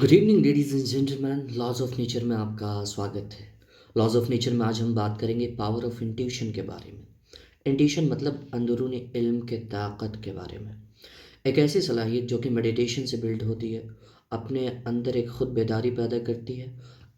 Good evening ladies and gentleman. Laws of nature में आपका स्वागत है। लॉज ऑफ नेचर में आज हम बात करेंगे पावर ऑफ इंट्यूशन के बारे में। इंट्यूशन मतलब अंदरूनी इल्म के ताकत के बारे में। एक ऐसी सलाहियत जो कि मेडिटेशन से बिल्ड होती है, अपने अंदर एक ख़ुद बेदारी पैदा करती है,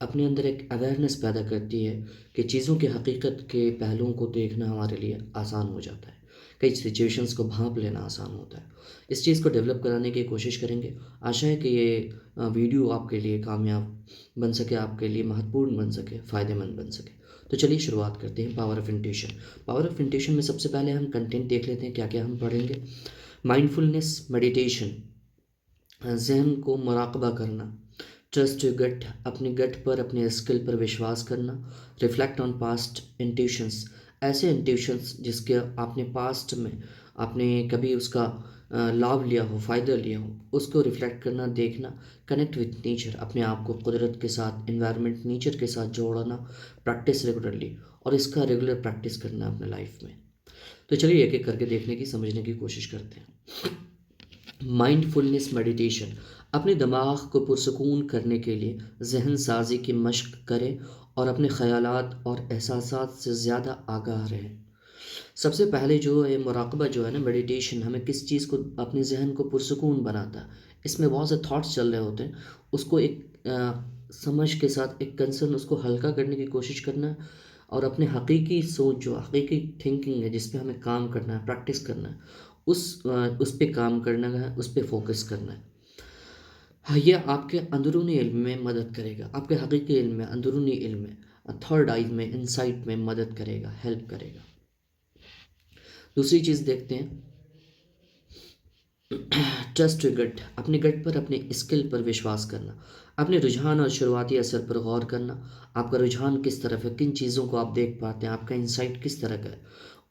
अपने अंदर एक अवेयरनेस पैदा करती है कि चीज़ों की हकीकत के पहलुओं को देखना हमारे लिए आसान हो जाता है। कई सिचुएशंस को भांप लेना आसान होता है। इस चीज़ को डेवलप कराने की कोशिश करेंगे। आशा है कि ये वीडियो आपके लिए कामयाब बन सके, आपके लिए महत्वपूर्ण बन सके, फ़ायदेमंद बन सके। तो चलिए शुरुआत करते हैं power of intuition. Power of intuition में सबसे पहले हम कंटेंट देख लेते हैं, क्या क्या हम पढ़ेंगे। माइंडफुलनेस मेडिटेशन, जहन को मुराकबा करना, ट्रस्ट योर गट, अपनी गट पर, अपने स्किल पर विश्वास करना, रिफ्लेक्ट ऑन पास्ट इंट्यूशंस, ऐसे इंट्यूशंस जिसके आपने पास्ट में आपने कभी उसका लाभ लिया हो, फ़ायदा लिया हो, उसको रिफ्लेक्ट करना, देखना। कनेक्ट विथ नेचर, अपने आप को कुदरत के साथ, इन्वायरमेंट, नेचर के साथ जोड़ना, प्रैक्टिस रेगुलरली, और इसका रेगुलर प्रैक्टिस करना अपने लाइफ में। तो चलिए एक एक करके देखने की, समझने की कोशिश करते हैं। माइंडफुलनेस मेडिटेशन, अपने दिमाग को पुरसकून करने के लिए जहन साजी की मशक करें और अपने ख़यालात और एहसासात से ज़्यादा आगाह रहें। सबसे पहले जो है मुराकबा जो है ना, मेडिटेशन हमें किस चीज़ को, अपने जहन को पुरसकून बनाता है। इसमें बहुत से थॉट्स चल रहे होते हैं, उसको एक समझ के साथ, एक कंसर्न, उसको हल्का करने की कोशिश करना है, और अपने हकीकी सोच, जो हकीकी थिंकिंग है, जिस पे हमें काम करना है, प्रैक्टिस करना है, उस पे काम करना है, उस पे फोकस करना है। हाँ, ये आपके अंदरूनी इल्म में मदद करेगा, आपके हकीकी इल्म में, अंदरूनी इल्म में, थर्ड आइज में, इंसाइट में मदद करेगा, हेल्प करेगा। दूसरी चीज़ देखते हैं, ट्रस्ट योर गट, अपने गट पर, अपने स्किल पर विश्वास करना, अपने रुझान और शुरुआती असर पर गौर करना। आपका रुझान किस तरफ है, किन चीज़ों को आप देख पाते हैं, आपका इंसाइट किस तरह का है,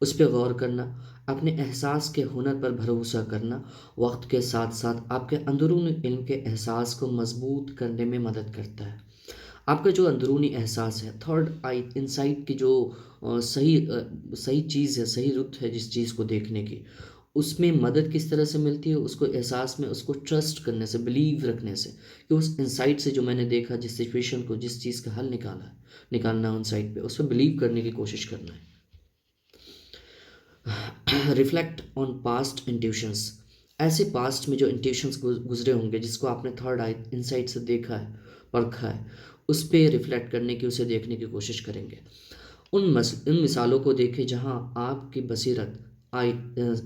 उस पर गौर करना। अपने एहसास के हुनर पर भरोसा करना, वक्त के साथ साथ आपके अंदरूनी इल्म के एहसास को मजबूत करने में मदद करता है। आपका जो अंदरूनी एहसास है, थर्ड आई इंसाइट की जो सही चीज़ है, सही रुत है जिस चीज़ को देखने की, उसमें मदद किस तरह से मिलती है, उसको एहसास में, उसको ट्रस्ट करने से, बिलीव रखने से, कि उस इंसाइट से जो मैंने देखा, जिस सिचुएशन को, जिस चीज़ का हल निकालना है उन साइट पे, उस पर बिलीव करने की कोशिश करना है। रिफ्लेक्ट ऑन पास्ट इंट्यूशंस, ऐसे पास्ट में जो इंट्यूशंस गुजरे होंगे, जिसको आपने थर्ड आई इंसाइट से देखा है, परखा है, उस पर रिफ्लेक्ट करने की, उसे देखने की कोशिश करेंगे। उन मिसालों को देखें जहां आपकी बसीरत, आई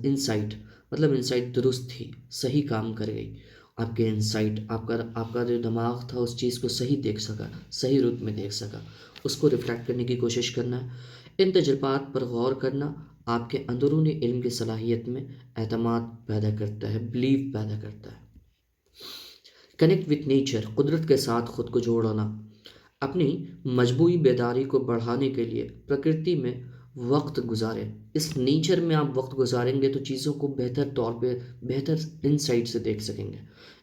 इंसाइट, मतलब इंसाइट दुरुस्त थी, सही काम कर गई। आपके इंसाइट, आपका आपका जो दिमाग था उस चीज़ को सही देख सका, सही रूप में देख सका, उसको रिफ्लेक्ट करने की कोशिश करना है। इन तजुर्बात पर गौर करना आपके अंदरूनी इल्म की सलाहियत में एतमाद पैदा करता है, बिलीव पैदा करता है। कनेक्ट विथ नेचर, कुदरत के साथ ख़ुद को जोड़ना, अपनी मजबूरी बेदारी को बढ़ाने के लिए प्रकृति में वक्त गुजारें। इस नेचर में आप वक्त गुजारेंगे तो चीज़ों को बेहतर तौर पे, बेहतर इंसाइट से देख सकेंगे।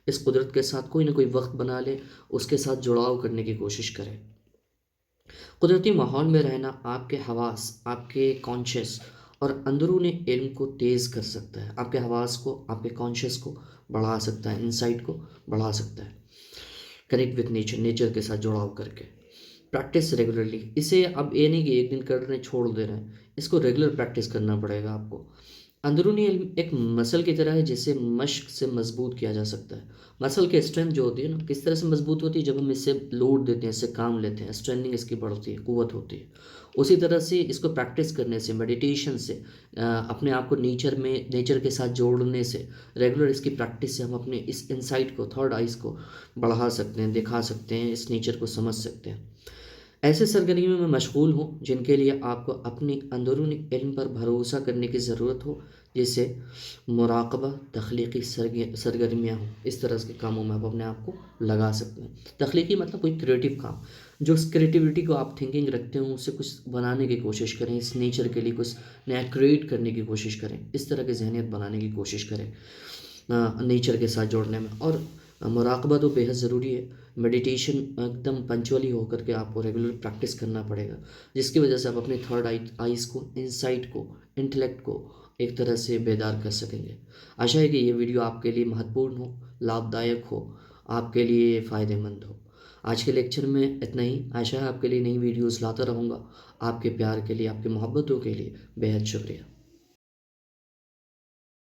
इस कुदरत के साथ कोई ना कोई वक्त बना ले, उसके साथ जुड़ाव करने की कोशिश करें। कुदरती माहौल में रहना आपके हवास, आपके कॉन्शियस और अंदरूनी इल्म को तेज़ कर सकता है, आपके हवास को, आपके कॉन्शियस को बढ़ा सकता है, इंसाइट को बढ़ा सकता है। कनेक्ट विथ नेचर, नेचर के साथ जुड़ाव करके प्रैक्टिस रेगुलरली, इसे अब ये नहीं कि एक दिन कर रहे हैं छोड़ दे रहे हैं, इसको रेगुलर प्रैक्टिस करना पड़ेगा आपको। अंदरूनी इल्म एक मसल की तरह है, जिसे मश्क से मजबूत किया जा सकता है। मसल की स्ट्रेंथ जो होती है ना, किस तरह से मजबूत होती है, जब हम इससे लोड देते हैं, इससे काम लेते हैं, स्ट्रेंथनिंग इसकी बढ़ती है, कुवत होती है। उसी तरह से इसको प्रैक्टिस करने से, मेडिटेशन से, अपने आप को नेचर में, नेचर के साथ जोड़ने से, रेगुलर इसकी प्रैक्टिस से हम अपने इस इंसाइट को, थर्ड आइज़ को बढ़ा सकते हैं, दिखा सकते हैं, इस नेचर को समझ सकते हैं। ऐसे सरगर्मियों में मशगूल हों जिनके लिए आपको अपनी अंदरूनी इल्म पर भरोसा करने की ज़रूरत हो, जैसे मुराकबा, तख्लीकी सरगर्मियाँ हों। इस तरह के कामों में आप अपने आप को लगा सकते हैं। तख्लीकी मतलब कोई क्रिएटिव काम, जो उस क्रिएटिविटी को आप थिंकिंग रखते हो, उससे कुछ बनाने की कोशिश करें, इस नेचर के लिए कुछ नया क्रिएट करने की कोशिश करें, इस तरह की जहनीत बनाने की कोशिश करें नेचर के साथ जोड़ने में। और मुराकबा तो बेहद ज़रूरी है। मेडिटेशन एकदम पंचुअली होकर के आपको रेगुलर प्रैक्टिस करना पड़ेगा, जिसकी वजह से आप अपने थर्ड आइज़ को, इंसाइट को, इंटेलेक्ट को एक तरह से बेदार कर सकेंगे। आशा है कि ये वीडियो आपके लिए महत्वपूर्ण हो, लाभदायक हो, آپ کے لیے فائدہ مند ہو۔ آج کے لیکچر میں اتنا ہی، عائشہ آپ کے لیے نئی ویڈیوز لاتا رہوں گا۔ آپ کے پیار کے لیے، آپ کی محبتوں کے لیے بے حد شکریہ۔